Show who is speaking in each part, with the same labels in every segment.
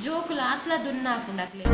Speaker 1: జోకులు అట్లా దున్నాకుండా అట్లే.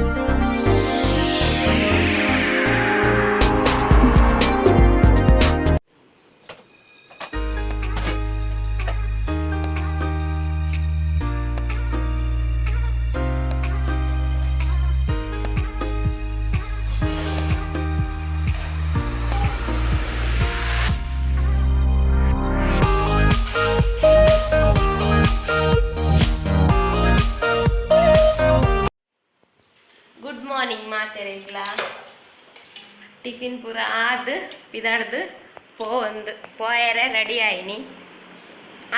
Speaker 1: ಗುಡ್ ಮಾರ್ನಿಂಗ್ ಮಾತೆರೆಗ್ಲ ಟಿಫಿನ್ ಪೂರ ಆದ್ ಪಿದಾಡ್ದು ಪೋಯರೆ ರೆಡಿ ಆಯ್ನಿ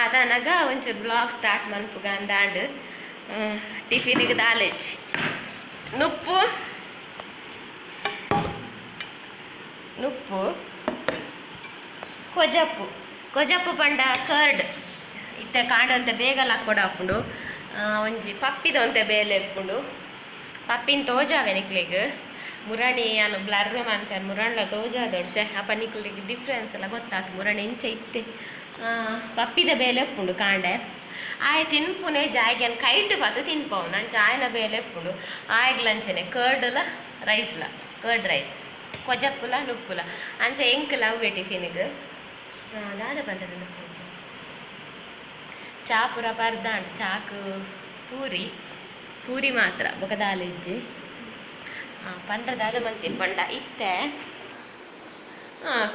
Speaker 1: ಅದನಗ ಒಂಚೂರು ಬ್ಲಾಗ್ ಸ್ಟಾರ್ಟ್ ಮನ್ಪುಗ ಅಂದಾಂಡು ಟಿಫಿನಿಗೆ ದಾಲೆಜ್ ನುಪ್ಪು ಕೊಜಪ್ಪು ಪಂಡ ಕರ್ಡ್ ಇತ್ತ ಕಾಂಡಂತೆ ಬೇಗಲ ಹಾಕ್ಕೊಡಾಪುಂಡು ಒಂಜಿ ಪಪ್ಪಿದಂತೆ ಬೇಲೆ ಇಪ್ಪುಂಡು ಪಪ್ಪಿನ ತೋಜಾವೆ ನಿಕ್ಲಿಗೆ ಮುರಾಣಿ ನಾನು ಬ್ಲರ್ ಮಾಡ್ತೇನೆ ಮುರಾಣ್ಲ ತೋಜಾದೊಡ್ಸೆ ಅಪ್ಪ ನಿಕ್ಲಿಗೆ ಡಿಫ್ರೆನ್ಸ್ ಎಲ್ಲ ಗೊತ್ತಾಯ್ತು ಮುರಾಣಿ ಇಂಚೆ ಇತ್ತೆ ಪಪ್ಪಿದ ಬೇಲೆ ಎಪ್ಪುಂಡು ಕಾಂಡೆ ಆಯ ತಿನ್ಪುನೆ ಜಾಯ್ಗೆ ಕೈಟ್ ಬತ್ತು ತಿನ್ಪವು ನಾನು ಚಾಯ್ನ ಬೇಲೆ ಎಪ್ಪುಂಡು ಆಯ್ಗ್ಲಂಚನೆ ಕರ್ಡ್ಲ ರೈಸ್ಲ ಕರ್ಡ್ ರೈಸ್ ಕೊಜಪ್ಪುಲ ನುಪ್ಪುಲ ಅಂಚೆ ಎಂಕಲ ಅವೇ ಟಿಫಿನಿಗೆ ದಾದ ಬಂದ ಚಾ ಪೂರ ಪರ್ದಾಂಡ್ ಚಾಕು ಪೂರಿ ಮಾತ್ರ ಬೊಕ ದಾಲೆಜ್ಜಿ ಪಂಡ ದಾದ ಬಂತೀನಿ ಪಂಡ ಇತ್ತೆ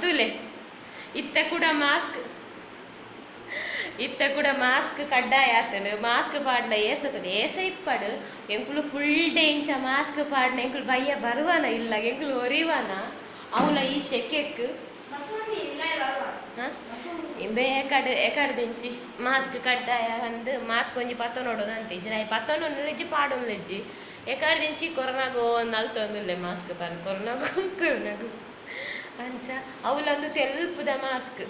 Speaker 1: ತುಲೆ ಇತ್ತೆ ಕೂಡ ಮಾಸ್ಕ್ ಕಡ್ಡಾಯ ಆತನು ಮಾಸ್ಕ್ ಪಾಡ್ನ ಏಸತನು ಏಸ ಇಪ್ಪಡು ಎಂಕುಲು ಫುಲ್ ಡೇ ಇಂಚ ಮಾಸ್ಕ್ ಪಾಡ್ನ ಎಂಕುಲು ಬಯ್ಯ ಬರುವಾನ ಇಲ್ಲ ಎಂಕುಲು ಒರಿವಾನ ಅವಳ ಈ ಶೆಕೆಕ್ ಎಕಡ್ದಿಂಚಿ ಮಾಸ್ಕ್ ಕಡ್ಡಾಯ ಅಂದು ಮಾಸ್ಕ್ ಒಂಜಿ ಪತ್ತೊನೋಡು ಅಂತಿಜ್ಜಿ ನಾ ಪತ್ತೊಂದು ಲೆಜ್ಜಿ ಪಾಡೊಂದು ಲೆಜ್ಜಿ ಎಕಡ್ದಿಂಚಿ ಕೊರೋನಾಗು ನಲ್ತೊಂದುಲ್ಲೆ ಮಾಸ್ಕ್ ಬರ್ ಕೊರೋನಾಗು ಅಂಚ ಅವಲಂದು ತೆಲ್ಪುದ ಮಾಸ್ಕ್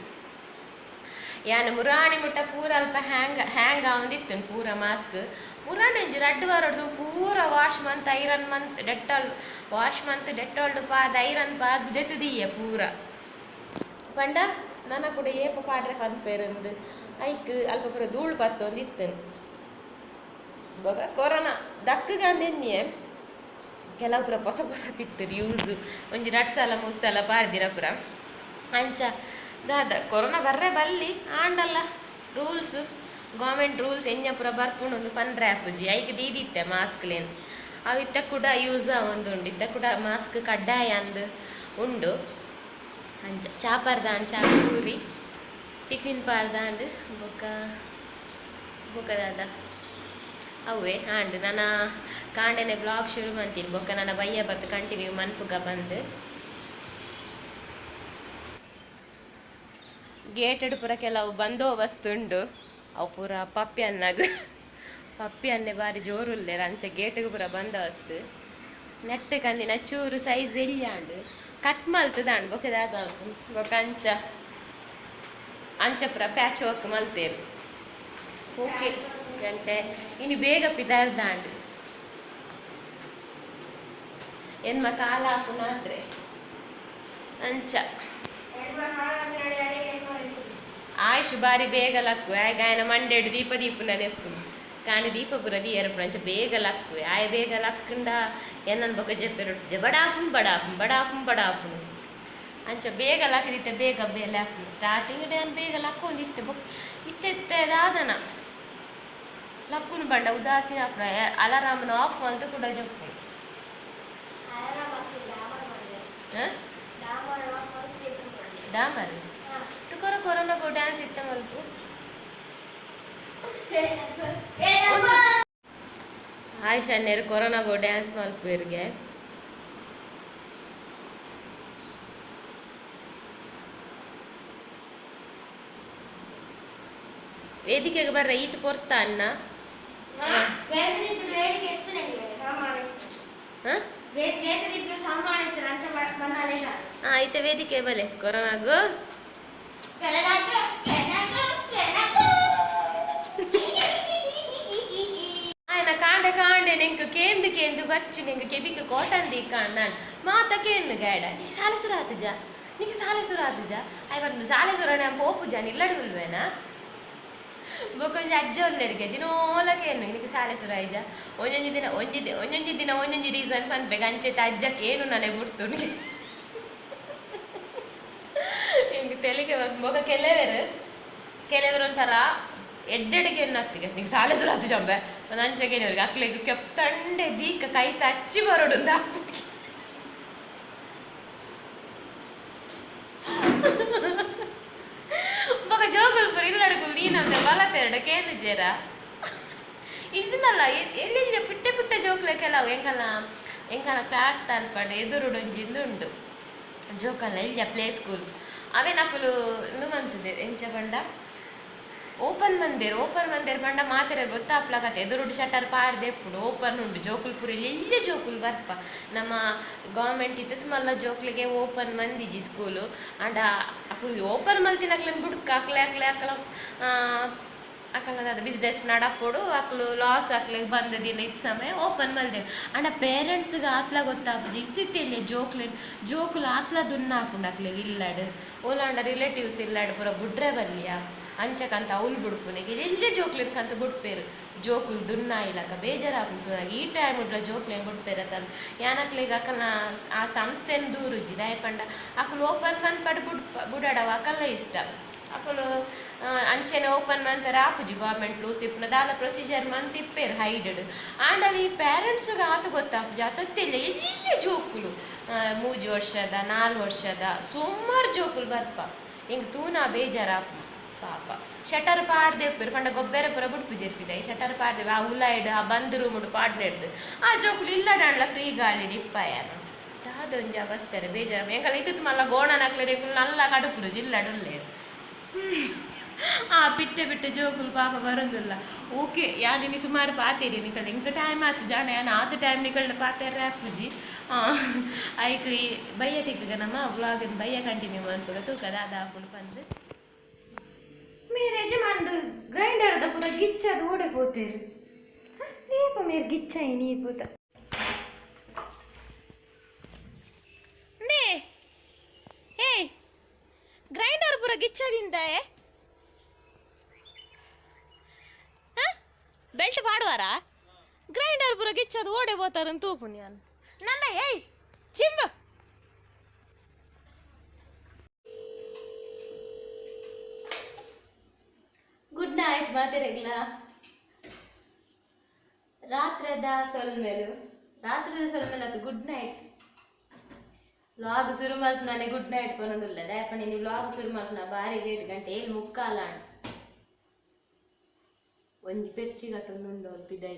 Speaker 1: ಯಾನು ಮುರಾಣಿ ಮುಟ್ಟ ಪೂರ ಅಲ್ಪ ಹ್ಯಾಂಗ್ ಆವಂದಿತ್ತು ಪೂರ ಮಾಸ್ಕ್ ಮುರಾಣಿ ಒಂಜಿ ರಡ್ಡು ವಾರಡ್ದು ಪೂರ wash month iron month Dettol ಪಾದ ಐರನ್ ಪಾದ ದೆತ್ತದೀಯ ಪೂರ ಪಂಡ ನನ್ನ ಕೂಡ ಏಪ ಪಾಡ್ರೆ ಪನ್ಪೇರಂದು ಐಕ್ ಅಲ್ಪ ಪೂರ ಧೂಳು ಪತ್ತೊಂದು ಇತ್ತನು ಬೊಕ ಕೊರೋನಾ ದಕ್ಕಗಂದೆನ್ನಿಯೆ ಕೆಲವು ಪೂರ ಹೊಸ ತಿತ್ತರು ಯೂಸ್ ಒಂಜಿ 2 ಸಲ 3 ಸಲ ಪಾಡ್ದಿರ ಪೂರ ಅಂಚ ದಾದ ಕೊರೋನಾ ಬರ್ರೆ ಬಲ್ಲಿ ಆಂಡಲ್ಲ ರೂಲ್ಸ್ ಗೌರ್ಮೆಂಟ್ ರೂಲ್ಸ್ ಎಂಜ ಪೂರ ಬರ್ಪುಂಡು ಒಂದು ಪಂಡ್ರೆ ಆಪುಜಿ ಐಕ್ ದೀದಿತ್ತೆ ಮಾಸ್ಕ್ಲೇನು ಅವು ಇತ್ತ ಕೂಡ ಯೂಸ್ ಆವೊಂದುಂಡು ಇತ್ತ ಕೂಡ ಮಾಸ್ಕ್ ಕಡ್ಡಾಯ ಅಂದು ಉಂಡು ಅಂಚ ಚಾ ಪಾರ್ದಾಂಡ್ ಚಾ ಪೂರಿ ಟಿಫಿನ್ ಪಾರ್ದಾಂಡ್ ಬೊಕ ದಾದ ಅವೇ ಆಂಡ್ ನನ್ನ ಕಾಂಡೆನೆ ಬ್ಲಾಗ್ ಶುರು ಮಾಡ್ತೀನಿ ಬೊಕ್ಕ ನನ್ನ ಬಯ್ಯ ಬತ್ತು ಕಂಟಿನ್ಯೂ ಮನ್ಪುಗ ಬಂದು ಗೇಟೆಡ್ ಪೂರ ಕೆಲವು ಬಂದೋಬಸ್ತ್ ಉಂಡು ಅವು ಪೂರ ಪಪ್ಪಿ ಅನ್ನೆ ಬಾರಿ ಜೋರುಲ್ಲೇರ ಅಂಚ ಗೇಟಿಗೆ ಪೂರ ಬಂದೋಬಸ್ತ್ ನೆಟ್ಟ ಕಂದಿನ ಚೂರು ಸೈಜ್ ಎಲ್ಲಿಯಾಂಡು ಕಟ್ ಮಲ್ತದಾಂಡು ಬೊಕ ದಾದ ಬೊಕ ಅಂಚ ಪೂರ ಪ್ಯಾಚ್ ವರ್ಕ್ ಮಲ್ತೇರು ಓಕೆ ಗಂಟೆ ಇನ್ನು ಬೇಗ ಪಿದಾರ್ದಾಂಡು ಎನ್ಮ ಕಾಲ ಹಾಕುನಾದ್ರೆ ಅಂಚ ಆಯುಷ್ ಬಾರಿ ಬೇಗ ಲಕ್ಕು ಆಯ್ಗಾಯನ ಮಂಡೆಡು ದೀಪನ ನೆಪ್ಪುನು ಕಾಣಿ ದೀಪ ಪುರ ದಿಯರಪುನ ಅಂಚ ಬೇಗ ಲಕ್ಕು ಆಯ ಬೇಗ ಲಕ್ಕಂಡ ಎನ್ನನ್ ಬೊಕ ಜೆಪ್ಪೆರೊಟ್ಟು ಬಡಾಪುನು ಅಂಚ ಬೇಗ ಲಕ್ಕದಿತ್ತೆ ಬೇಗ ಬೇಲೆ ಹಾಕುನು ಸ್ಟಾರ್ಟಿಂಗ್ ನಾನು ಬೇಗ ಲಕ್ಕೊಂದಿತ್ತೆ ಇತ್ತೆ ದಾದನ ಲಕ್ಕುನು ಬಂಡ ಉದಾಸೀನ ಅಲಾರಾಮನ ಆಫ್ ಅಂತ ಕೂಡ ಜೊಪ್ಪು ಡಾಮರ್ ತುಕರ ಕೊರೋನಾಗೂ ಡ್ಯಾನ್ಸ್ ಇತ್ತ ಮಲ್ಪು ಆಯುಷ್ ಅನ್ನೇರು ಕೊರೋನಾಗೂ ಡ್ಯಾನ್ಸ್ ಮಲ್ಪು ಇರ್ಗೆ ವೇದಿಕೆಗೆ ಬರ್ರ ಈತ ಪೊರ್ತ ಅಣ್ಣ ಐತೆ ವೇದಿಕೆ ಬಲೆ ಕೊರೋನಾಗು ಆಯ್ನ ಕಾಂಡೆ ನೆಂಕು ಬಚ್ಚಿ ನೆಂಕು ಕೆಬಿಕ ಕೋಟಂದಿ ಕಾಂಡ್ ಮಾತ ಕೇನು ಗೈಡ ನೀ ಸಾಲೆ ಸುರಾತುಜ ಅಯ್ಯ ಬಂದು ಸಾಲೆ ಸುರ ನಾನು ಪೋಪುಜ ನಿಲ್ಲಡುಲ್ವೇನಾ ಬೊಕೊಂಜಿ ಅಜ್ಜ ಒಲ್ಲೆರಿಗೆ ದಿನೋಲಕ್ಕೆ ಏನು ನಿನಗೆ ಸಾಲೆ ಸುರಾಯಿಜ ಒಂದೊಂದು ದಿನ ಒಂದೊಂದು ರೀಸನ್ ಪನ್ಬೇಕು ಅಂಚೆತ್ತ ಅಜ್ಜಕ್ಕೆ ಏನು ನನಗೆ ಬಿಡ್ತು ಹಿಂಗೆ ತೆಲಿಗೆ ಬೊಕ ಕೆಲವರು ಒಂಥರ ಎಡ್ಡೆಡೆಗೆ ಏನು ಆಗ್ತಿಗೆ ನಿಂಗೆ ಸಾಲೆ ಸುರಾತು ಜಂಬೆ ಒಂದು ಅಂಚೆಗೇನವ್ರಿಗೆ ಅಕ್ಲಿಗೆ ಕೆಪ್ತಂಡೆ ದೀಕ ಕೈ ತಚ್ಚಿ ಬರೋಡು ಅಂತ ಬೊಕ ಜೋಗುಲ್ಪುರ ಇಲ್ಲಡಕು ನೀನಂದ್ರೆ ಬಲತೆರಡು ಕೇನು ಜೇರ ಇದನ್ನಲ್ಲ ಎಲ್ಲೆಲ್ಲ ಪುಟ್ಟ ಜೋಕ್ಲೆ ಕೆಲವು ಎಂಕಲ ಕ್ಲಾಸ್ ತಲ್ಪಂಡು ಎದುರುಡೊಂಜಿಂದು ಉಂಟು ಜೋಕಲ್ಲ ಇಲ್ಲ ಪ್ಲೇ ಸ್ಕೂಲ್ ಅವೇ ನಕಲು ಇದು ಬಂತಿದೆ ಎಂಚ ಬಂಡ ಓಪನ್ ಮಂದಿರ್ ಬಂಡ ಮಾತ್ರ ಗೊತ್ತಾಪ್ಲಕತ್ತೆ ಎದುರುಡು ಶಟರ್ ಪಾಡ್ದೆ ಎప్పుడు ಓಪನ್ ಉಂಡು ಜೋಕುಲ್ಪುರಲ್ಲಿ ಎಲ್ಲೇ ಜೋಕುಲ್ ಬರ್ಪ ನಮ್ಮ ಗೌರ್ಮೆಂಟ್ ಇತ್ತು ಮಲ್ಲ ಜೋಕ್ಲಿಗೆ ಓಪನ್ ಮಂದಿಜಿ ಸ್ಕೂಲು ಅಂಡ ಅಕ್ಕಳು ಓಪನ್ ಮಲ್ತಿನಕ್ಲೆ ಬುಡ್ಕ ಅಕ್ಲೆ ಅಕ್ಕಂಗದ ಬಿಸ್ನೆಸ್ ನಡಪೋಡು ಅಕ್ಕಳು ಲಾಸ್ ಹಾಕ್ಲಿಗೆ ಬಂದದಿಲ್ಲ ಇದು ಸಮಯ ಓಪನ್ ಮಲ್ದೇವೆ ಅಂಡ ಪೇರೆಂಟ್ಸ್ಗೆ ಆತ್ಲ ಗೊತ್ತಾಪುಜಿ ಇತ್ತಿತ್ತೇಲಿ ಜೋಕುಲು ಆತ್ಲ ದುನ್ನ ಹಾಕೊಂಡು ಹಾಕ್ಲಿಗೆ ಇಲ್ಲಾಡು ಓಲಾಂಡ ರಿಲೇಟಿವ್ಸ್ ಇಲ್ಲಾಡು ಪೂರ ಬುಡ್ರೆ ಬಲ್ಲಿಯ ಅಂಚಕಂತ ಅವ್ಲು ಬುಡ್ಪುನೆಗೆ ಎಲ್ಲೇ ಜೋಕ್ಲಿನ್ಕಂತ ಬುಡ್ಪೇರು ಜೋಕುಲು ದುನ್ನ ಇಲ್ಲಕ ಬೇಜಾರಾಗ್ಬಿಡ್ತು ನನಗೆ ಈ ಟೈಮ್ ಉಡ್ಲ ಜೋಕ್ಲೇನ್ ಬುಡ್ಪೇರತ್ತಂದು ಯಾನಕ್ಲಿಗೆ ಅಕ್ಕನ ಆ ಸಂಸ್ಥೆನ ದೂರುಜಿ ದಯಪಂಡ ಅಕ್ಕಳು ಓಪನ್ ಮನ್ಪಡು ಬುಡಾಡವ ಅಕ್ಕಲ್ಲ ಇಷ್ಟ ಅಕ್ಕಳು ಅಂಚೆನೆ ಓಪನ್ ಮನ್ಪೇರು ಆಪುಜಿ ಗೌರ್ಮೆಂಟ್ ಲೂಸ್ ಇಪ್ಪನ ದಾಲ ಪ್ರೊಸೀಜರ್ ಮಂತಿಪ್ಪೇರು ಹೈಡೆಡ್ ಆಂಡಲ್ಲಿ ಪೇರೆಂಟ್ಸ್ಗೆ ಆತು ಗೊತ್ತಾಪುಜಿ ಆತತ್ತಿಲ್ಲ ಎಲ್ಲೇ ಜೋಕುಲು 3 ವರ್ಷದ 4 ವರ್ಷದ ಸುಮಾರು ಜೋಕುಲು ಬರ್ಪ ಹಿಂಗೆ ತೂನಾ ಬೇಜಾರಾಪ ಪಾಪ ಶಟರ್ ಪಾಡ್ದೆ ಪಂಡ ಗೊಬ್ಬರ ಪುರ ಬುಡ್ಪು ಜೆರ್ಪಿದೆ ಶಟರ್ ಪಾಡ್ದೇವೆ ಆ ಉಲಾಯ್ಡು ಆ ಬಂದು ರೂಮುಡು ಪಾಡ್ನೆಡ್ದು ಆ ಜೋಕುಲು ಇಲ್ಲಡಾಣ್ಲ ಫ್ರೀ ಗಾಳಿ ಡಿಪ್ಪಾಯನ ದಾದೊಂಜಿ ಅವಸ್ಥೆ ಬೇಜಾರ ಎಂಕಲ್ಲ ಇತ್ತು ಮಲ್ಲ ಗೋಣನಕ್ಲೆ ನಲ್ಲ ಕಡುಪುರು ಜಿಲ್ಲಡುಲ್ಲೆ ಬಿಟ್ಟೆ ಜೋಕುಲು ಪಾಪ ಬರೋದಿಲ್ಲ ಓಕೆ ಯಾನಿ ಸುಮಾರು ಪಾತೇರಿ ನಿಕಲ್ ಇಂಕ ಟೈಮ್ ಆತು ಜಾಣ ಯಾನ ಆತ ಟೈಮ್ ನಿಕಲ್ನ ಪಾತೇರ ಆಪುಜಿ ಐಕ್ ಬಯ್ಯ ತಿಕ್ಕ ನಮ್ಮ ವ್ಲಾಗ್ ಬಯ್ಯ ಕಂಟಿನ್ಯೂ ಮಾಡ್ಕೊಡ ತೂಕದ ಅದಾಪುಲು ಬಂದು మీరు యజమానుడు గ్రైండర్ ద పూర గిచ్చది ఓడిపోతారు నీకు మీరు గిచ్చాయి నీ పూత నే ఏ గ్రైండర్ పూర గిచ్చದಿಂದಾಯೆ ಬೆಲ್ಟ್ ಪಾಡುವಾರಾ ಗ್ರೈಂಡರ್ ಪೂರ ಗಿಚ್ಚದು ಓಡೆ ಹೋತಾರಂತ ತೂಪು ನಾನು ನನ್ನ ಏಯ್ ಚಿಂಬ ಗುಡ್ ನೈಟ್ ಮಾತಿರಗಿಲ್ಲ ರಾತ್ರದ ಸೊಲ್ಮೇಲು ಅದು ಗುಡ್ ನೈಟ್ ವ್ಲಾಗ್ ಶುರು ಮಲ್ತು ನಾನೇ ಗುಡ್ ನೈಟ್ ಕೊನೋದಿಲ್ಲ ದಯಪಂಡಿ ನೀವು ವ್ಲಾಗ್ ಶುರು ಮಲ್ತು ನಾ ಬಾರಿ 8 ಗಂಟೆ 7:45 ಒಂಜಿ ಪೆರ್ಚಿ ಗಟ್ಟೊಂದುಂಡು ಅಲ್ಪಿದೈ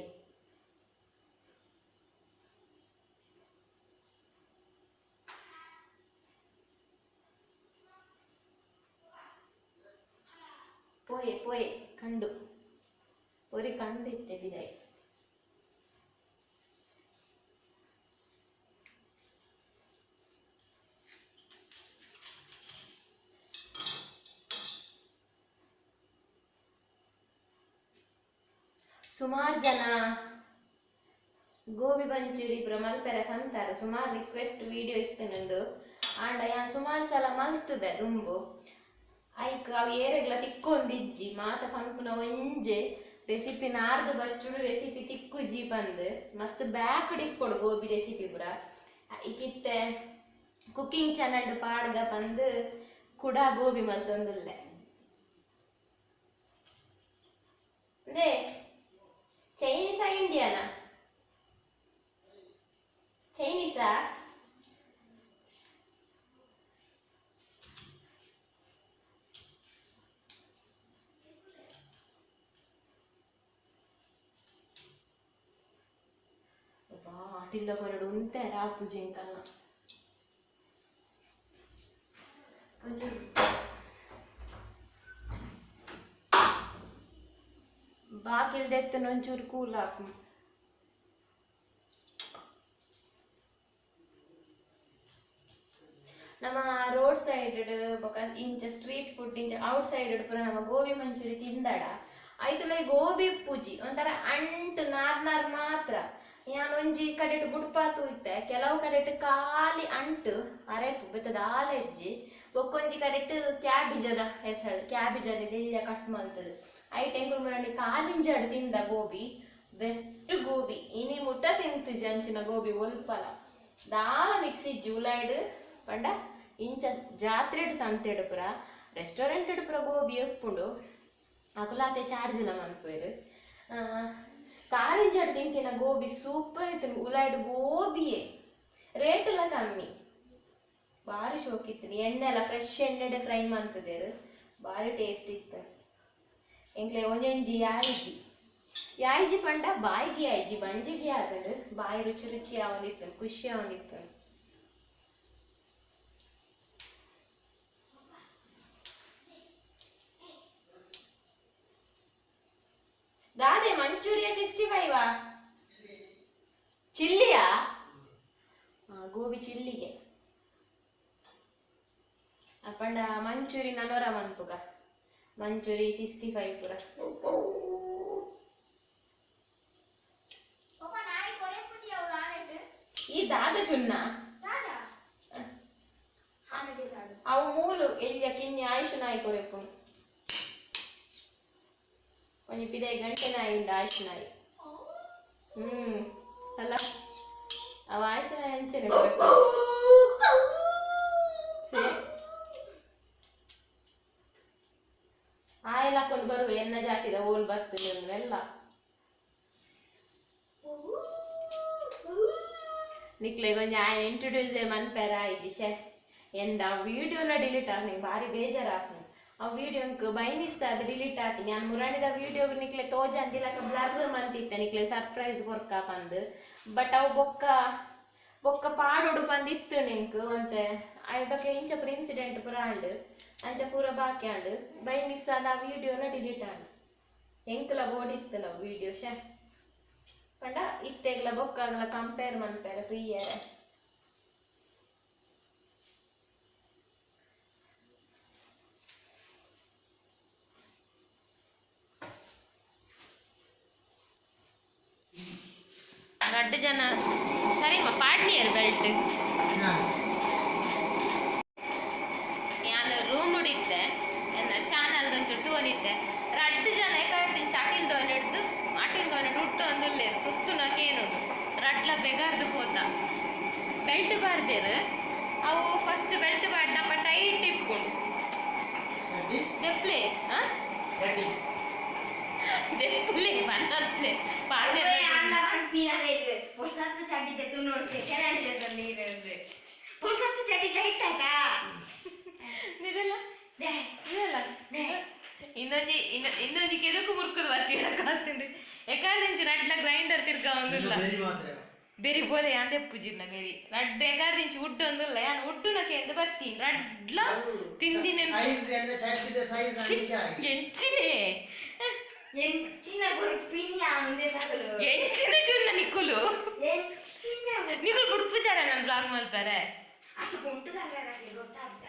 Speaker 1: ಪೋಯೆ ಕಂಡು ಪೊರಿ ಕಂಡಿತ್ತೆ ಬಿದೈ ಸುಮಾರು ಜನ ಗೋಬಿ ಮಂಚೂರಿ ಪುರ ಮಲ್ಪೆರೆ ಕಂತಾರೆ ಸುಮಾರು ರಿಕ್ವೆಸ್ಟ್ ವಿಡಿಯೋ ಇತ್ತು ನಂದು ಆಂಡ ಯಾನ್ ಸುಮಾರು ಸಲ ಮಲ್ತದೆ ದುಂಬು ಐಕ್ ಅವು ಏರೆಗ್ಲ ತಿಕ್ಕೊಂದಿಜ್ಜಿ ಮಾತ ಪಂಪುನ ಒಂಜೆ ರೆಸಿಪಿ ನಾರ್ದು ಬಚ್ಚುಡು ರೆಸಿಪಿ ತಿಕ್ಕುಜಿ ಬಂದು ಮಸ್ತ್ ಬ್ಯಾಕ್ ಡಿಪ್ಪೊಡು ಗೋಬಿ ರೆಸಿಪಿ ಪುರ ಇಕ್ಕಿತ್ತೆ ಕುಕ್ಕಿಂಗ್ ಚಾನಲ್ ಪಾಡ್ಗ ಬಂದು ಕುಡ ಗೋಬಿ ಮಲ್ತೊಂದುಲ್ಲೆ ದೇ ಚೈನೀಸಾ ಇಂಡಿಯಾನಾ ಚೈನೀಸಾ ಆಟಿಲ್ಲ ಕೊರಡು ಉಂಟೆ ರಾಪುಜಿ ಅಂಕಲ್ಲ ಬಾಕಿಲ್ದೆತ್ತನ ಒಂಚೂರು ಕೂಲ್ ಹಾಕು ನಮ್ಮ ರೋಡ್ ಸೈಡ್ ಇಂಚ ಸ್ಟ್ರೀಟ್ ಫುಡ್ ಇಂಚ ಔಟ್ ಸೈಡ್ ಪುರ ನಮ್ಮ ಗೋಬಿ ಮಂಚೂರಿ ತಿಂದಡ ಆಯ್ತು ಗೋಬಿ ಪೂಜಿ ಒಂಥರ ಅಂಟು ನಾರ್ ಮಾತ್ರ ಯಾನ್ ಒಂಜಿ ಕಡೆಟ್ ಬುಡ್ಪಾತು ಇತ್ತೆ ಕೆಲವು ಕಡೆಟ್ ಖಾಲಿ ಅಂಟು ಅರೆಪು ಬೆತ್ತದ ಆಲೆಜ್ಜಿ ಒಕ್ಕೊಂಜಿ ಕಡೆಟ್ ಕ್ಯಾಬಿಜದ ಹೆಸರು ಕ್ಯಾಬಿಜ್ ಅಲ್ಲಿ ಕಟ್ ಮಾಡ್ತದೆ ಐಟ್ ಎಂಕುಲು ಮುರಾಣಿ ಕಾಲಿಂಜಾಡು ತಿಂದ ಗೋಬಿ ಬೆಸ್ಟ್ ಗೋಬಿ ಇನಿ ಮುಟ್ಟ ತಿಂತಿಜಿ ಅಂಚಿನ ಗೋಬಿ ಒಲ್ಪಲ ದಾಲ ಮಿಕ್ಸಿ ಜೂಲೈಡ್ ಪಂಡ ಇಂಚ ಜಾತ್ರೆಡ್ ಸಂತೆಡ್ ಪುರ ರೆಸ್ಟೋರೆಂಟ್ ಪುರ ಗೋಬಿ ಎಪ್ಪುಂಡು ಅಕುಲಾತೆ ಚಾರ್ಜ್ ಇಲ್ಲ ಮನ್ಪುವೆರ್ ಕಾಲಿಂಜಾಡು ತಿಂತಿನ ಗೋಬಿ ಸೂಪರ್ ಇತ್ತು ಉಲಾಯ್ಡ್ ಗೋಬಿಯೇ ರೇಟ್ ಎಲ್ಲ ಕಮ್ಮಿ ಭಾರಿ ಶೋಕಿತ್ತು ಎಣ್ಣೆ ಎಲ್ಲ ಫ್ರೆಶ್ ಎಣ್ಣೆಡೆ ಫ್ರೈ ಮಾಡ್ತಿದ್ದೇರು ಭಾರಿ ಟೇಸ್ಟ್ ಇತ್ತು ಎಂಕ್ಲೆ ಒಂಜೊಂಜಿ ಯಾಯ್ಜಿ ಪಂಡ ಬಾಯಿಗೆ ಆಯ್ಜಿ ಬಂಜಿಗೆ ಆದಡು ಬಾಯಿ ರುಚಿ ರುಚಿ ಆವಂದಿತ್ತು ಖುಷಿ ಆವಂದಿತ್ತು ದಾದೆ ಮಂಚೂರಿಯಾ 65 ಚಿಲ್ಲಿಯಾ ಗೋಬಿ ಚಿಲ್ಲಿಗೆ ಅಪ್ಪಂಡ ಮಂಚೂರಿ ನನೋರ ಮನ್ಪುಗ ಮಂಚೂರಿ 65 ಪುರ ಈ ದಾದ ಚುನ್ನ ಅವು ಮೂಲು ಎಲ್ಲಿಯ ಕಿನ್ನಿ ಆಯುಷ್ ನಾಯಿ ಕೊರೆಪು ಒಂಜಿ 5 ಗಂಟೆ ನಾಯಿ ಉಂಡು ಆಯುಷ್ ನಾಯಿ ಅಲ್ಲ ಅವ ಆಯುಷ್ ನಾಯಿ ಅಂಚನೆ ಕೊರೆಪು ಆಯಲ್ ಹಾಕೊಂಡು ಬರುವ ಎನ್ನ ಜಾತಿದ ಓಲ್ ಬರ್ತದೆ ಎಲ್ಲ ನಿಕ್ಲೆ ಕೊಂಚ ಆಯನ ಇಂಟ್ರೊಡ್ಯೂಸ್ ಮನ್ಪೇರ ಆಯ್ಜಿ ಶೆ ಎಂದ ವಿಡಿಯೋನ ಡಿಲೀಟ್ ಆಗಿ ಭಾರಿ ಬೇಜಾರು ಆಯ್ತು ಆ ವಿಡಿಯೋಂಕ್ ಬೈ ಮಿಸ್ ಆದ ಡಿಲೀಟ್ ಆತಿ ನಾನು ಮುರಾಣಿದ ವಿಡಿಯೋ ನಿಕ್ಲೆ ತೋಜ ಅಂದಿಲ್ಲಕ ಬ್ಲರ್ ಮಂತಿತ್ತೆ ನಿಕ್ಲೆ ಸರ್ಪ್ರೈಸ್ ಕೊರ್ಕ ಬಂದು ಬಟ್ ಅವು ಬೊಕ್ಕ ಪಾಡೋಡು ಬಂದಿತ್ತು ನಿಂಕ್ ಅಂತೆ ಅದಕ್ಕೆ ಇಂಚ ಪುರ ಇನ್ಸಿಡೆಂಟ್ ಪುರ ಆಂಡ್ ಅಂಚ ಪೂರ ಬಾಕಿ ಆಂಡ್ ಬೈ ಮಿಸ್ ಆದ ಆ ವಿಡಿಯೋನ ಡಿಲೀಟ್ ಆಂಡ್ ಎಂಕ್ಲ ಓಡಿತ್ತು ನಾವು ವಿಡಿಯೋ ಶೆ ಪಂಡ ಇತ್ತೆಗ್ಲ ಬೊಕ್ಕಾಗ್ಲ ಕಂಪೇರ್ ಮನ್ಪೇರ ಪ್ರಿಯರ ರಡ್ಡು ಜನ ಸರಿ ಪಾರ್ಟ್ನಿಯರ್ ಬೆಲ್ಟ್ ನಾನು ರೂಮ್ ಉಡಿದ್ದೆ ನನ್ನ ಚಾನಲ್ ಒಂಚೂರು ತೋನಿದ್ದೆ ರಡ್ಡು ಜನ ಕಳ್ತೀನಿ ಚಾಟಿಲ್ ದೋನ್ ಹಿಡ್ದು ಆಟಿಲ್ ದೋನ್ ಹುಟ್ಟು ಅಂದಿಲ್ಲ ಸುತ್ತು ನಾಕೇನುಂಡು ರಡ್ಲ ಬೆಗಾರ್ದು ಹೋದ ಬೆಲ್ಟ್ ಬಾರ್ದೇರು ಅವು ಫಸ್ಟ್ ಬೆಲ್ಟ್ ಬಾಡ್ನಪ್ಪ ಟೈಟ್ ಇಟ್ಕೊಂಡು ದೆಪ್ಲೆ ದೆಪ್ಲೆ ಬನ್ನಪ್ಲೆ ಪಾಡ್ದೆ
Speaker 2: ಹೊಸತ್ತು ಚಡ್ಡಿ ತೆತ್ತು ನೋಡ್ತೆ ಕೆರೆ ಹೊಸತ್ತು ಚಡ್ಡಿ ಟೈಟ್ ಆಯ್ತಾ
Speaker 1: ನಿರಲ್ಲ ಇನ್ನೊಂದಿಕ್ಕೆ ಎದಕ್ಕೂ ಮುರ್ಕುದು ಬರ್ತೀರ ಕಾತುಂಡು ಎಕಾರ್ದಿಂಚಿ ರಡ್ಲ ಗ್ರೈಂಡರ್ ತಿರ್ಗ ಒಂದಿಲ್ಲ ಬೇರೆ ಬೋಲೆ ಅಂದೆ ಪೂಜಿರ್ನ ಬೇರೆ ರಡ್ಡ ಎಕಾರ್ದಿಂಚಿ ಉಡ್ಡು ಒಂದಿಲ್ಲ ಯಾನು ಉಡ್ಡುನಕ್ಕೆ ಎಂದು ಬರ್ತೀನಿ ರಡ್ಲ ತಿಂದಿನ ಎಂಚಿನೇ
Speaker 2: ಎಂಚಿನ ಗುರುಪಿನಿ ಅಂದೆ ಸಾಕಲು
Speaker 1: ಎಂಚಿನ ಚುನ್ನ ನಿಕ್ಕುಲು ನಿಕ್ಕುಲು ಗುಡ್ಪುಚಾರ ನಾನು ಬ್ಲಾಗ್ ಮಾಡ್ತಾರೆ
Speaker 2: ಅದು ಗುಂಟುದಾಗಕ್ಕೆ ಗೊತ್ತಾಗ್ತ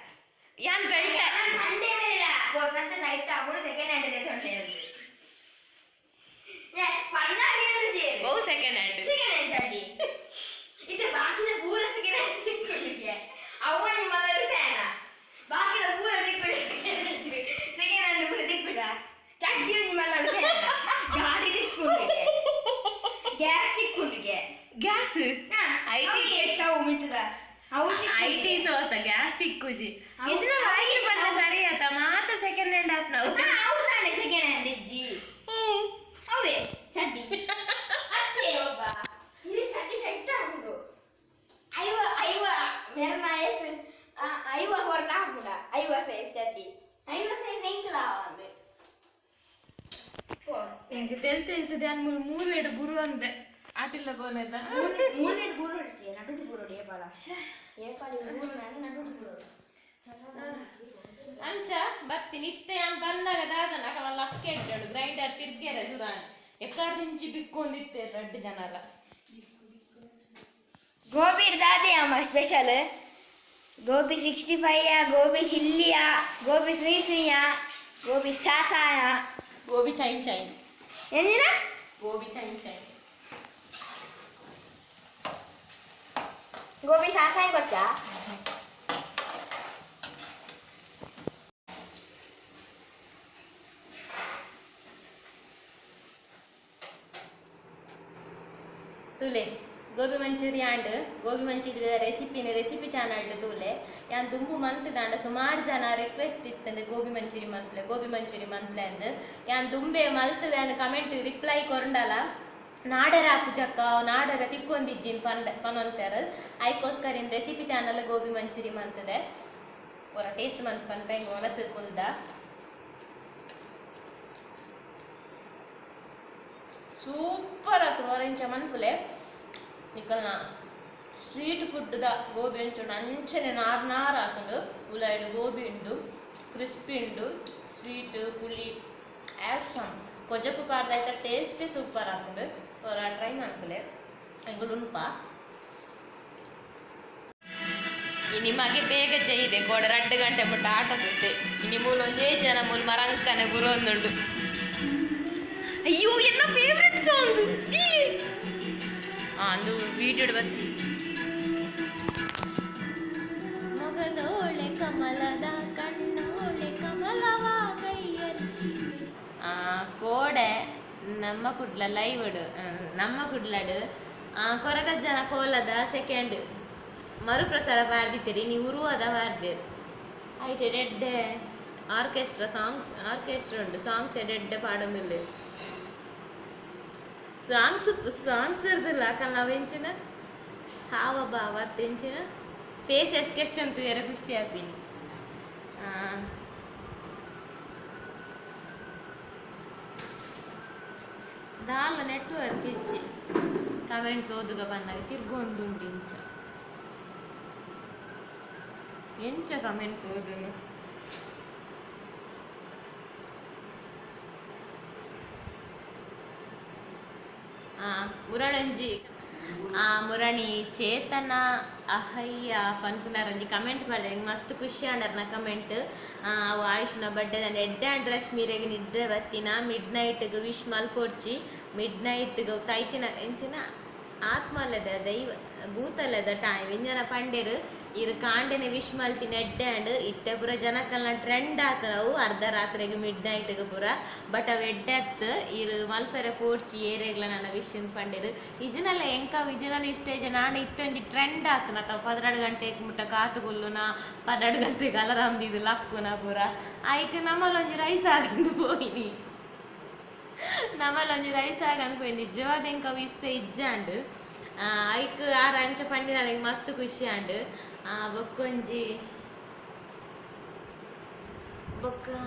Speaker 1: ಯಾನ್ ಬೆಲ್ಟ
Speaker 2: ಸಂಡೆ ಬೇಡ ಹೊಸತ್ತು ನೈಟ್ ಆಗ್ಬಿಡು ಸೆಕೆಂಡ್ ಹ್ಯಾಂಡ್ ಇದೆ ತೊಳ್ಳೆ ಪನ್ನಾಗಿ
Speaker 1: ಓ ಸೆಕೆಂಡ್ ಹ್ಯಾಂಡ್
Speaker 2: ಚಡ್ಡಿ ಇದು ಬಾಕಿದ ಪೂರ ಸೆಕೆಂಡ್ ಹ್ಯಾಂಡ್ ತಿಕ್ಕೊಳ್ಳಿಕ್ಕೆ ಅವ ನಿಮ್ಮಲ್ಲ ವಿಷಯನ ಬಾಕಿದ ಪೂರ ತಿಕ್ಕೊಳ್ಳಿ ಸೆಕೆಂಡ್ ಹ್ಯಾಂಡ್ ಪೂರ ತಿಕ್ಕೊಳ್ಳ ಚಡ್ಡಿ ನಿಮ್ಮಲ್ಲ ವಿಷಯನ ಗಾಡಿ ತಿಕ್ಕೊಳ್ಳಿಕ್ಕೆ ಗ್ಯಾಸ್ ತಿಕ್ಕೊಳ್ಳಿಕ್ಕೆ
Speaker 1: ಗ್ಯಾಸ್
Speaker 2: ಐಟಿ ಎಷ್ಟು ಮಿತ್ತದ
Speaker 1: ಐಟಿ ಸೋತ ಗ್ಯಾಸ್ ತಿಕ್ಕುಜಿ ಇದನ್ನ ವಾಯ್ಸ್ ಪಟ್ಟ ಸರಿ ಆತ ಮಾತ ಸೆಕೆಂಡ್ ಹ್ಯಾಂಡ್ ಆಪ್ ನಾವು
Speaker 2: ಅವನೇ ಸೆಕೆಂಡ್ ಹ್ಯಾಂಡ್ ಇಜ್ಜಿ ಅವೇ ಚಡ್ಡಿ ಅತ್ತೆ ಒಬ್ಬ ಇದು ಚಡ್ಡಿ ಟೈಟ್ ಆಗುದು ಐವ ಮೆರನ ಆಯ್ತು ಐವ ಹೊರನ ಆಗುದ ಐವ ಸೈಜ್ ಚಡ್ಡಿ ಐವ ಸೈಜ್ ಎಂಕಲ ಅಂದೆ
Speaker 1: ಎಂಗೆ ತೆಲ್ತದೆ ಅನ್ ಮೂರು ಗುರು ಅಂದೆ ಆಟಿಲ್ಲ ಗೋಲೆದ
Speaker 2: ಮೂರು ಗುರು ಹೊಡಿಸಿ ನಡುಡು ಗುರು ಹೊಡಿ ಏಪಾಳ ಏಪಾಳಿ ಗುರು ನಡುಡು ಗುರು
Speaker 1: ಅಂಚ ಬರ್ತೀನಿ ಇತ್ತೆ ನಾನು ಬಂದಾಗ ದಾದನ ಅಕಲ ಲಕ್ಕೆ ಇಟ್ಟಾಡು ಗ್ರೈಂಡರ್ ತಿರ್ಗ್ಯಾರ ಸುರಾನ್ ಎಕ್ಕಾಡ್ದಿಂಚಿ ಬಿಕ್ಕೊಂಡಿತ್ತೆ ರಡ್ಡು ಜನರ
Speaker 2: ಗೋಬಿ ದಾದೆ ಅಮ್ಮ ಸ್ಪೆಷಲ್ ಗೋಬಿ 65 ಗೋಬಿ ಚಿಲ್ಲಿಯ ಗೋಬಿ ಸ್ವೀಯ ಗೋಬಿ ಸಾಸಾಯ
Speaker 1: ಗೋಬಿ ಚೈನ್ ಚೈನ್
Speaker 2: ಏನಿನ
Speaker 1: ಗೋಬಿ ಚೈನ್ ಚೈನ್
Speaker 2: ಗೋಬಿ ಸಾಸಾಯ ಕೊಚ್ಚಾ
Speaker 1: ತುಲೆ gobi manchurian and gobi manchurian recipe channel ತೂಲೆ ಯಾನ್ ದುಂಬು ಮಂತದಾಂಡ ಸುಮಾರು ಜನ ರಿಕ್ವೆಸ್ಟ್ ಇತ್ತಂದ್ರೆ ಗೋಬಿ ಮಂಚೂರಿ ಮನ್ಪ್ಲೆ ಅಂದ್ ಯಾನ್ ದುಂಬೆ ಮಲ್ತದೆ ಅಂದ್ ಕಮೆಂಟ್ ರಿಪ್ಲೈ ಕೊರಂಡಲ ನಾಡರ ಆಪು ಚಕ್ಕ ನಾಡರ ತಿಕ್ಕೊಂದಿಜ್ಜಿನ್ ಪನೊಂತಾರ ಅದಕ್ಕೋಸ್ಕರ ಇನ್ ರೆಸಿಪಿ ಚಾನಲ್ ಗೋಬಿ ಮಂಚೂರಿ ಮಂತದೆ ಒರ ಟೇಸ್ಟ್ ಮಂತ್ ಪನ್ಪ ಹಿಂಗೆ ಒನಸು ಕುಲ್ದ ಸೂಪರ್ ಆತು ಒರಂಚ ಮನ್ಪುಲೆ ನಿಕಲ್ನ ಸ್ಟ್ರೀಟ್ ಫುಡ್ದ ಗೋಬಿ ಅಂಚುಂಡು ಅಂಚನೆ ನಾರ್ ಆತುಂಡು ಉಲಾಯಿಡು ಗೋಬಿ ಉಂಡು ಕ್ರಿಸ್ಪಿ ಉಂಡು ಸ್ವೀಟ್ ಪುಳಿ ಆಸಮ್ ಕೊಜಪ್ಪು ಪಾರ್ದಾಯ್ತ ಟೇಸ್ಟೇ ಸೂಪರ್ ಆತುಂಡು ಟ್ರೈ ಮಾಡ್ಕಲೆ ಎಂಗುಲು ಉಂಪ ಇನಿ ಮಗೆ ಬೇಗ ചെയ്ದೆ ಕೋಡ 2 ಗಂಟೆ ಮುಟ್ಟ ಆಟ ಬಿತ್ತೆ ಇನಿ ಮೂಲ ಒಂದೇ ಜನ ಮೂಲ ಮರಂಕನೆ ಬುರೊಂದುಂಡು ಅಯ್ಯೋ ಎನ್ನ ಫೇವರೆಟ್ ಸಾಂಗ್ ಅದು ವಿಡಿಯೋಡ್ ಬತ್ತಿ ಮೊಗದೋಳೆ ಕಮಲದ ಕಣ್ಣೋಳೆ ಕಮಲವ ಕೈಯಲ್ಲಿ ಕೋಡೆ ನಮ್ಮ ಕುಡ್ಲ ಲೈವ್ಡ್ ನಮ್ಮ ಕುಡ್ಲಡ್ ಕೊರಗ ಜನ ಕೋಲದ ಸೆಕೆಂಡ್ ಮರುಪ್ರಸಾರ ಪಾಡ್ದಿತ್ತೀರಿ ನೀವು ಉರುವಾದ ಪಾಡ್ದೇರು ಆಯ್ತು ಡೆಡ್ಡೆ ಆರ್ಕೆಸ್ಟ್ರಾ ಉಂಟು ಸಾಂಗ್ಸ್ ಡೆಡ್ಡೆ ಪಾಡೊಂದಿಲ್ಲ ಸಾಂಗ್ಸ್ ಇರ್ದಿಲ್ಲ ಅಕ್ಕ ನಾವು ಎಂಚಿನ ಹಾವ ಭಾವ ಎಂಚಿನ ಫೇಸ್ ಎಕ್ಸ್ಪ್ರೆಷನ್ ಅಂತ ಬೇರೆ ಖುಷಿ ಆಗ್ತೀನಿ ದಾಲ ನೆಟ್ವರ್ಕ್ ಇಚ್ಚಿ ಕಮೆಂಟ್ಸ್ ಓದುಗ ಬಂದಾಗ ತಿರ್ಗೊಂದುಂಡು ಎಂಚ ಕಮೆಂಟ್ಸ್ ಓದುನು ಮುರಣಂಜಿ ಮುರಣಿ ಚೇತನ ಅಹಯ್ಯ ಪನ್ಪುನಾರಂಜಿ ಕಮೆಂಟ್ ಮಾಡಿದೆ ಹೆಂಗೆ ಮಸ್ತ್ ಖುಷಿ ಆಂಡರ್ನ ಕಮೆಂಟ್ ಅವು ಆಯುಷ್ನ ಬರ್ಡೇ ನಾನು ಎಡ್ಡೆ ಆಂಡ್ ರಶ್ಮೀರೆಗೆ ನಿದ್ದೆ ಬತ್ತಿನ ಮಿಡ್ ನೈಟ್ಗೆ ವಿಶ್ ಮಲ್ಪೊಡ್ಚಿ ಮಿಡ್ ನೈಟ್ಗೆ ತೈತಿನ ಎಂಚಿನ ಆತ್ಮಲ್ಲದ ದೈವ ಭೂತಲ್ಲದ ಟೈಮ್ ಇಂಜನ ಪಂಡೇರು ಇರು ಕಾಂಡೆನೆ ವಿಶ್ ಮಲ್ತಿನ ಎಡ್ಡೆ ಆಂಡ್ ಇತ್ತೆ ಪೂರ ಜನಕಲ್ನ ಟ್ರೆಂಡ್ ಆತವು ಅರ್ಧ ರಾತ್ರಿಗೆ ಮಿಡ್ ನೈಟ್ಗೆ ಪೂರ ಬಟ್ ಅವು ಎಡ್ಡೆ ಹತ್ತು ಇರು ಮಲ್ಪೆರೆ ಪೋಡ್ಚಿ ಏರೆಗ್ಲ ನನ್ನ ವಿಶ್ ಪಂಡೇರು ಇಜನೆಲ್ಲ ಎಂಕವು ಇಜನೆಲ್ಲ ಇಷ್ಟೇಜ ನಾನು ಇತ್ತೊಂಜಿ ಟ್ರೆಂಡ್ ಆತನ ಅಥವಾ 12 ಗಂಟೆಗೆ ಮುಟ್ಟ ಕಾತುಗುಲ್ಲುನ 12 ಗಂಟೆಗೆ ಅಲಾರಾಮ್ ದಿದು ಲಕ್ಕುನ ಪೂರ ಆಯ್ತು ನಮ್ಮಲ್ಲೊಂಜಿ ರೈಸ್ ಆಗಂದು ಹೋಯಿನಿ ನಮ್ಮಲ್ಲೊಂಜಿ ರೈಸ್ ಆಗಂದು ಹೋಯಿ ನಿಜವಾದ ಎಂಕವು ಇಷ್ಟ ಇಜ್ಜಾಂಡು ಐಕ್ ಆರ ಅಂಚ ಪಂಡಿ ನನಗೆ ಮಸ್ತ್ ಖುಷಿ ಆಂಡ್ ಬೊಕ್ಕೊಂಜಿ ಬೊಕ್ಕದ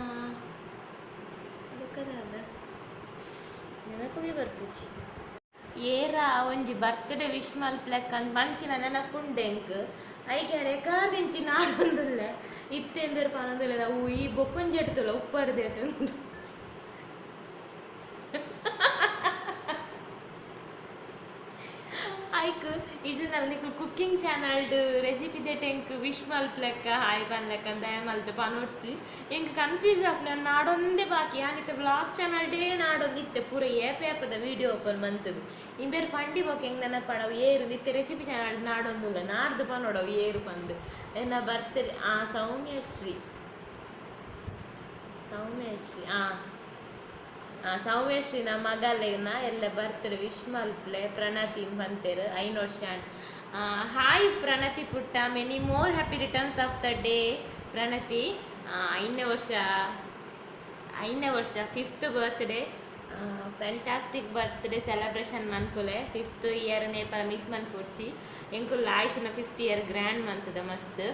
Speaker 1: ನೆನಪಿಗೆ ಬರ್ಪುಜಿ ಏರ ಒಂಜಿ ಬರ್ತ್ಡೇ ವಿಶ್ ಮಲ್ಪ್ಲೆಕ್ ಅಂತ ಬಂತಿನ ನೆನಪುಂಡೆಂಕ್ ಐಕೆ ರೆಕಾರ್ದಿಂಚಿ ನಾಡೊಂದುಲ್ಲೆ ಇತ್ತೇನು ಬೇರೆ ಪನೊಂದುಲ್ಲೆ ನಾವು ಈ ಬೊಕ್ಕೊಂಜಿ ಎಡ್ತಲ್ಲ ಉಪ್ಪಡ್ದೇಟು ಐಕ್ ಇದನ್ನೆಲ್ಲ ನಿಕ್ಲು ಕುಕ್ಕಿಂಗ್ ಚಾನಲ್ಡ್ ರೆಸಿಪಿ ದೆಟ್ ಎಂಕ್ ವಿಶ್ ಮಲ್ಪ್ಲೆಕ್ಕ ಹಾಯ್ ಪನ್ಲೆಕ್ಕ ದಯ ಮಲ್ತೆ ಪನೋಡ್ಸಿ ಎಂಕ್ ಕನ್ಫ್ಯೂಸ್ ಆಗ್ಲ ನಾಡೊಂದೇ ಬಾಕಿ ಯಾನಿತ್ತೆ ಬ್ಲಾಗ್ ಚಾನಲ್ಡೇ ನಾಡೊಂದಿತ್ತೆ ಪೂರ ಏಪದ ವಿಡಿಯೋ ಓಪನ್ ಮಂತದು ಇನ್ ಬೇರೆ ಪಂಡಿ ಬೋಕ್ ಹೆಂಗೆ ನೆನಪಡವು ಏರು ನಿತ್ತೆ ರೆಸಿಪಿ ಚಾನಲ್ ನಾಡೊಂದುಲ್ಲ ನಾಡ್ದು ಪನೋಡವು ಏರು ಪಂದು ಎನ್ನ ಬರ್ತಡೆ ಸೌಮ್ಯಶ್ರೀ ಸೌಮ್ಯಶ್ರೀ ನಮ್ಮ ಮಗಲೇನ ಎಲ್ಲ ಬರ್ತಡೆ ವಿಶ್ ಮಲ್ಪ್ಲೆ ಪ್ರಣತಿ ಬಂತೇರು 5 ವರ್ಷ ಹಾಯ್ ಪ್ರಣತಿ ಪುಟ್ಟ many more happy returns of the day Pranathi 5ನೇ ವರ್ಷ 5th birthday fantastic birthday celebration ಮನ್ಪುಲೆ 5th ಇಯರ್ ನೇಪಾಳ ಮಿಸ್ ಮನ್ಪುಡ್ಸಿ ಎಂಕುಲ್ಲ ಆಯುಷನ 5th ಇಯರ್ ಗ್ರ್ಯಾಂಡ್ ಮಂತದ ಮಸ್ತ್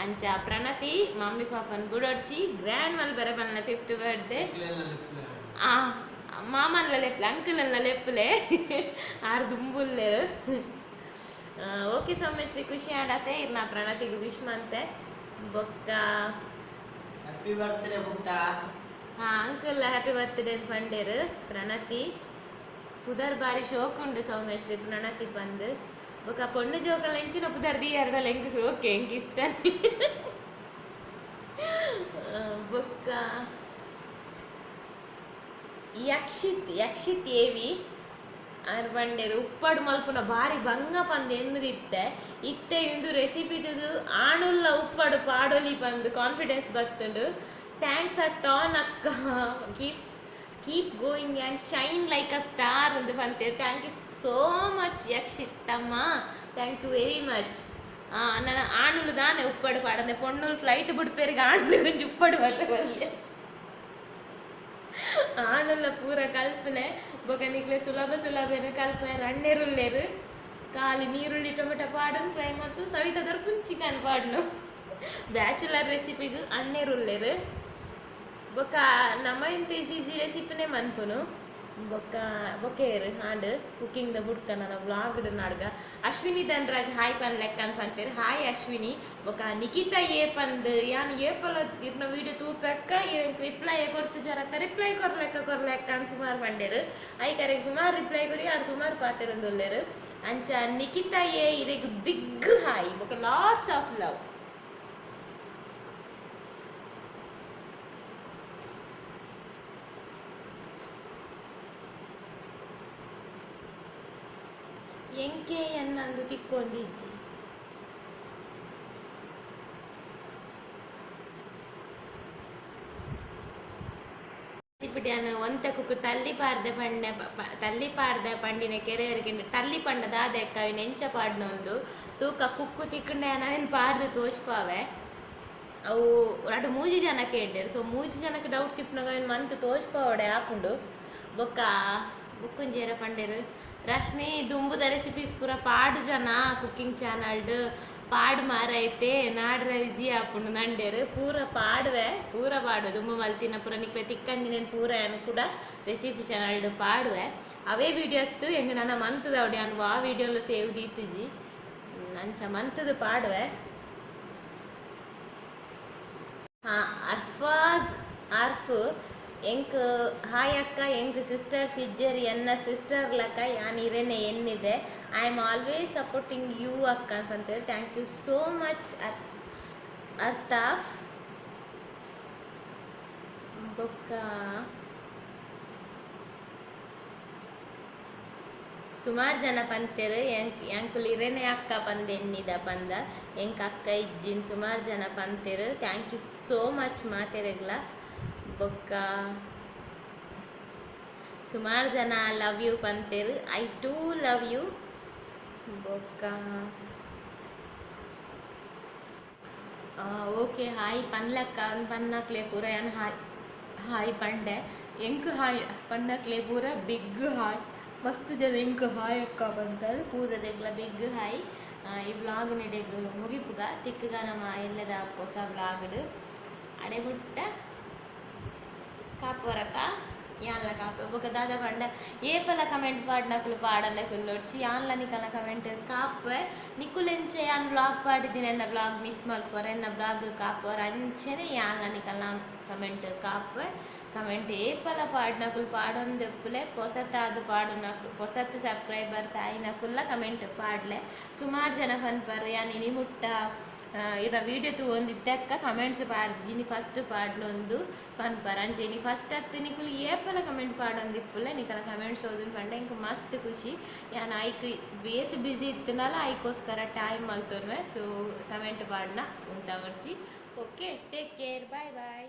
Speaker 1: ಅಂಚ ಪ್ರಣತಿ ಮಮ್ಮಿ ಪಾಪನ್ ಬುಡೊಡ್ಚಿ ಗ್ರ್ಯಾಂಡ್ ಮಲ್ ಬರ ಬನ್ನ 5th ಬರ್ತ್ಡೇ ಮಾಮನ್ಲ ಲೆಪ್ಲೆ ಅಂಕಲ್ನ ಲೆಪ್ಲೆ ಆರು ದುಂಬುಲ್ಲೇರು ಓಕೆ ಸೌಮ್ಯಶ್ರೀ ಖುಷಿ ಆಡತ್ತೆ ಇರ್ನ ಪ್ರಣತಿಗೆ ವಿಶ್ ಮಂತೆ ಬೊಕ್ಕ
Speaker 3: ಹ್ಯಾಪಿ ಬರ್ತ್ಡೇ ಪುಟ್ಟ
Speaker 1: ಅಂಕಲ್ ಹ್ಯಾಪಿ ಬರ್ತ್ಡೇ ಪಂಡೇರು ಪ್ರಣತಿ ಪುದರ್ ಬಾರಿ ಶೋಕ್ ಉಂಡು ಸೌಮ್ಯಶ್ರೀ ಪ್ರಣತಿ ಬಂದು ಬೊಕ್ಕ ಪೊಣ್ಣು ಜೋಕಲ್ಲ ಎಂಚಿನ ಪುದರ್ ದಿ ಎರಡಲ್ಲ ಹೆಂಗೆ ಓಕೆ ಹೆಂಗೆ ಇಷ್ಟ ಬೊಕ್ಕ ಯಕ್ಷಿತ್ ಏವಿ ಆರು ಬಂಡೇರು ಉಪ್ಪಡು ಮಲ್ಪುನ ಭಾರಿ ಭಂಗ ಪಂದು ಎಂದಿತ್ತೆ ಇತ್ತೆ ಇಂದು ರೆಸಿಪಿದು ಆಣುಲ್ಲ ಉಪ್ಪಡು ಪಾಡೊಲಿ ಪಂದು ಕಾನ್ಫಿಡೆನ್ಸ್ ಬರ್ತುಂಡು ಥ್ಯಾಂಕ್ಸ್ ಅಟ್ ಆನ್ ಅಕ್ಕ keep keep going and shine like a star ಅಂತ ಬಂತೇವೆ. ಥ್ಯಾಂಕ್ ಯು ಸೋ ಮಚ್ ಯಕ್ಷಿತ್ತಮ್ಮ, ಥ್ಯಾಂಕ್ ಯು ವೆರಿ ಮಚ್. ನನ್ನ ಆಣುಲು ದಾನೆ ಉಪ್ಪಡು ಪಾಡಂದೆ ಪೊಣ್ಣುಲು ಫ್ಲೈಟ್ ಬಿಡ್ಪೇರಿಗೆ ಆಣುಲು ಕೊಂಚ ಉಪ್ಪಡು ಬರಲಿ ಆಣುಲ ಪೂರ ಕಲ್ಪನೆ ಬೊಕನಿಕ್ಲೆ ಸುಲಭ ಸುಲಭನ ಕಲ್ಪನೆ ರಣ್ಣೆರುಲ್ಲೇರು ಕಾಲಿ ನೀರುಳ್ಳಿ ಟೊಮೆಟೊ ಪಾಡನ್ ಫ್ರೈ ಮತ್ತು ಸವಿತದರ ಚಿಕನ್ ಪಾಡ್ನು ಬ್ಯಾಚುಲರ್ ರೆಸಿಪಿಗೂ ಅನ್ನೆರುಲ್ಲೇರು ಬೊಕ್ಕ ನಮ್ಮ ಇಂತ ಈಸಿ ರೆಸಿಪಿನೇ ಮನ್ಪುನು ಬೊಕ್ಕೇರು ಹಾಡು ಕುಕ್ಕಿಂಗ್ದ ಬುಡ್ಕ ನನ್ನ ವ್ಲಾಗ್ಡ್ ನಾಡ್ಗ ಅಶ್ವಿನಿ ಧನ್ರಾಜ್ ಹಾಯ್ ಪನ್ ಲೆಕ್ಕ ಅಂತೀರಿ. ಹಾಯ್ ಅಶ್ವಿನಿ. ಬೊಕ್ಕ ನಿಖಿತಾ ಏಪಂದ್ ಯಾನ್ ಏಪಲ ಇರ್ನ ವೀಡಿಯೋ ತೂಪೆಕ್ಕ ರಿಪ್ಲೈ ಕೊಡ್ತು ಜರಕ್ಕ ರಿಪ್ಲೈ ಕೊರ್ಲೆಕ್ಕ ಅಂತ ಸುಮಾರು ಪಂಡೇರು ಐಕರೆಗೆ ಸುಮಾರು ರಿಪ್ಲೈ ಕೊರಿ ಯಾರು ಸುಮಾರು ಪಾತಿರೊಂದುಲ್ಲೇರು ಅಂಚ ನಿಖಿತಾ ಏ ಇರೆಗ್ ಬಿಗ್ ಹಾಯ್ ಬೊಕ್ಕ ಲಾಟ್ಸ್ ಆಫ್ ಲವ್. ಎಂಕೆ ಎನ್ನಂದು ತಿಕ್ಕೊಂದಿಜ್ಜಿ ಸಿಪಿಟ್ಯಾನ ಒಂತೆ ಕುಕ್ಕು ತಲ್ಲಿ ಪಾಡ್ದೆ ಪಂಡಿನ ಕೆರೆಯರಿಗೆ ತಲ್ಲಿ ಪಂಡದ ಅದೆಕ್ಕವಿನ ಎಂಚ ಪಾಡ್ನೊಂದು ತೂಕ ಕುಕ್ಕು ತಿಕ್ಕಂಡೆ ನಾವೇನು ಪಾಡ್ದು ತೋಚ್ಪಾವೆ ಅವು ಎರಡು ಮೂಜಿ ಜನ ಕೇಳಿದ್ರು. ಸೊ ಮೂಜಿ ಜನಕ್ಕೆ ಡೌಟ್ ಸಿಪ್ನಾಗ ಮಂತ್ ತೋಚ್ಪಾವಡೆ ಹಾಕೊಂಡು ಬುಕ್ಕುಂಜೇರ ಪಂಡೇರು ರಶ್ಮಿ ದುಂಬುದ ರೆಸಿಪೀಸ್ ಪೂರ ಪಾಡು ಜನ ಕುಕ್ಕಿಂಗ್ ಚಾನಲ್ಡ್ ಪಾಡು ಮಾರೈತೆ ನಾಡ್ರ ಈಸಿ ಆಪುಂಡು ನಂಡೇರು ಪೂರ ಪಾಡು ದುಂಬು ಮಲ್ತಿನ ಪೂರ ನಿಕ್ಲೆ ತಿಕ್ಕಂದಿನೇನು ಪೂರ ಏನು ಕೂಡ ರೆಸಿಪಿ ಚಾನಲ್ಡ್ ಪಾಡುವೆ ಅವೇ ವಿಡಿಯೋ ಹತ್ತು ಹೆಂಗೆ ನನ್ನ ಮಂತದ ಅವಡಿ ಅನ್ವ ಆ ವಿಡಿಯೋಲು ಸೇವ್ ದೀತಿಜಿ ಅಂಚ ಮಂತದ ಪಾಡುವೆ. ಅರ್ಫ್ ಎಂಕ್ ಹಾಯ್ ಅಕ್ಕ ಎಂಕ್ ಸಿಸ್ಟರ್ಸ್ ಇಜ್ಜರಿ ಎನ್ನ ಸಿಸ್ಟರ್ ಲಕ್ಕ ಯಾನ್ ಇರೇನೆ ಎನ್ನಿದೆ I am always supporting you ಅಕ್ಕ ಅಂತಂತೇಳಿ. ಥ್ಯಾಂಕ್ ಯು ಸೋ ಮಚ್ ಅರ್ತಾಫ್. ಬೊಕ್ಕ ಸುಮಾರು ಜನ ಪಂತೇರು ಎಂಕುಲು ಇರೇನೆ ಅಕ್ಕ ಎನ್ನಿದ ಪಂದ ಎಂಕ್ ಅಕ್ಕ ಇಜ್ಜಿನ್ ಸುಮಾರು ಜನ ಪಂತೇರು. ಥ್ಯಾಂಕ್ ಯು ಸೋ ಮಚ್ ಮಾತೆರೆಗ್ಲ. ಬೊಕ್ಕ ಸುಮಾರು ಜನ ಲವ್ ಯು ಪಂತೇರು ಐ ಟೂ ಲವ್ ಯು. ಬೊಕ್ಕ ಓಕೆ ಹಾಯ್ ಪನ್ಲಕ್ಕ ಪನ್ನಕ್ಲೆ ಪೂರ ಏನು ಹಾಯ್ ಪಂಡೆ ಎಂಕ್ ಹಾಯ್ ಪನ್ನಕ್ಲೆ ಪೂರ ಬಿಗ್ ಹಾಯ್ ಮಸ್ತ್ ಜನ ಎಂಕ್ ಹಾಯ್ ಅಕ್ಕ ಬಂತಾರೆ ಪೂರ ರೆಗ್ಲ ಬಿಗ್ ಹಾಯ್. ಈ ವ್ಲಾಗ್ ನೆಡೆಗು ಮುಗಿಪುಗ ತಿಕ್ಕಗ ನಮ್ಮ ಎಲ್ಲದ ಹೊಸ ವ್ಲಾಗ್ಡ್ ಅಡೆಬಿಟ್ಟ ಕಾಪುರಕ್ಕ ಯಾನ್ಲ ಕಾಪು ಬೊಕ ದಾದ ಪಂಡ ಏಪಲ ಕಮೆಂಟ್ ಪಾಡ್ನಕುಲು ಪಾಡಲ್ಲ ಕುಲ್ಲೊಡ್ಚಿ ಯಾನ್ಲ ನಿಕಲ್ನ ಕಮೆಂಟ್ ಕಾಪುವೆ ನಿಕುಲೆಂಚೆ ಯಾನ್ ವ್ಲಾಗ್ ಪಾಡಿಜಿನ ಎನ್ನ ವ್ಲಾಗ್ ಮಿಸ್ ಮಲ್ಪೊರ ಎನ್ನ ವ್ಲಾಗ್ ಕಾಪುವರ ಅಂಚೆನೆ ಯಾನ್ಲ ನಿಕಲ್ನ ಕಮೆಂಟ್ ಕಾಪುವೆ ಕಮೆಂಟ್ ಏಪಲ ಪಾಡ್ನಕುಲು ಪಾಡೊಂದೆಪ್ಪುಲೆ ಪೊಸತ್ತಾದ ಪಾಡುನಕು ಪೊಸತ್ ಸಬ್ಸ್ಕ್ರೈಬರ್ಸ್ ಆಯ್ನಕುಲ್ಲ ಕಮೆಂಟ್ ಪಾಡ್ಲೆ ಸುಮಾರು ಜನ ಪನ್ಪರ್ ಯಾನ್ ಇನಿ ಮುಟ್ಟ ಇರ ವೀಡಿಯೋ ತೂಂದಿದ್ದಕ್ಕ ಕಮೆಂಟ್ಸ್ ಪಾಡ್ಜಿನಿ ಫಸ್ಟ್ ಪಾಡ್ಲೊಂದು ಪನ್ಪರ ಅಂಚೆ ಫಸ್ಟ್ ಹತ್ತು ನಿಕುಲು ಏಪಲ ಕಮೆಂಟ್ ಪಾಡೊಂದಿಪ್ಪುಲೆ ನಿಕಲ ಕಮೆಂಟ್ಸ್ ಓದನ್ ಪಂಡ ಇಂಕ ಮಸ್ತ್ ಖುಷಿ ಯಾನ್ ಐಕ್ ಬೇತ್ ಬ್ಯುಸಿ ಇತ್ತನಲ್ಲ ಐಕೋಸ್ಕರ ಟೈಮ್ ಮಲ್ತೊನ್ವೆ. ಸೊ ಕಮೆಂಟ್ ಪಾಡ್ನ ಉಂತಾಗಡ್ಸಿ. ಓಕೆ ಟೇಕ್ ಕೇರ್ ಬಾಯ್ ಬಾಯ್.